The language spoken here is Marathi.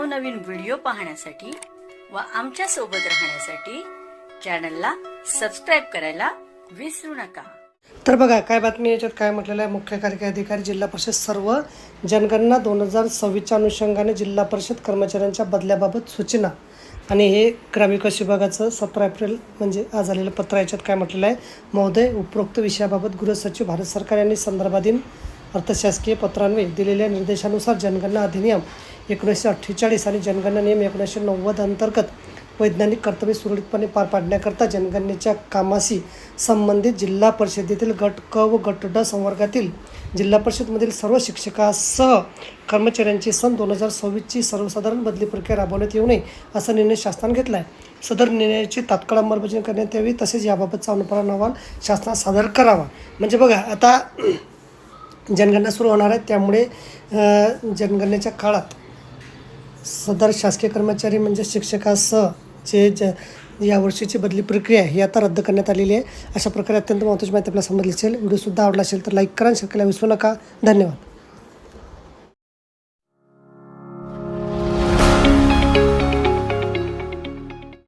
नवनवीन व्हिडिओ पाहण्यासाठी व आमच्या सोबत राहण्यासाठी चॅनलला सबस्क्राईब करायला विसरू नका। तर बघा काय बातमी याच्यात काय म्हटलेलं आहे, मुख्य कार्यकारी अधिकारी जिल्हा परिषद सर्व जनगणना 2026च्या अनुषंगाने जिल्हा परिषद कर्मचाऱ्यांच्या बदल्याबाबत सूचना। आणि हे ग्रामविकास विभागाचं 17 एप्रिल म्हणजे आज आलेलं पत्र। याच्यात काय म्हटलेलं आहे, महोदय उपरोक्त विषयाबाबत गृहसचिव भारत सरकार यांनी संदर्भाधीन अर्थशासकीय पत्रान्वये दिलेल्या निर्देशानुसार जनगणना अधिनियम 1948 आणि जनगणना नियम 1990 अंतर्गत वैज्ञानिक कर्तव्य सुरळीतपणे पार पाडण्याकरता जनगणनेच्या कामाशी संबंधित जिल्हा परिषदेतील गट क व गट ड संवर्गातील जिल्हा परिषदमधील सर्व शिक्षकासह कर्मचाऱ्यांची सन 2026ची सर्वसाधारण बदली प्रक्रिया राबवण्यात येऊ नये असा निर्णय शासनाने घेतला आहे। सदर निर्णयाची तात्काळ अंमलबजावणी करण्यात यावी, तसेच याबाबतचा अनुपालन अहवाल शासनास सादर करावा। म्हणजे बघा आता जनगणना सुरू होणार आहे, त्यामुळे जनगणनेच्या काळात सदर शासकीय कर्मचारी म्हणजे शिक्षकासह जे यावर्षीची बदली प्रक्रिया ही आता रद्द करण्यात आलेली आहे। अशा प्रकारे अत्यंत महत्त्वाची माहिती आपल्याला समजली असेल। व्हिडिओसुद्धा आवडला असेल तर लाईक करा, शेअर करायला विसरू नका। धन्यवाद।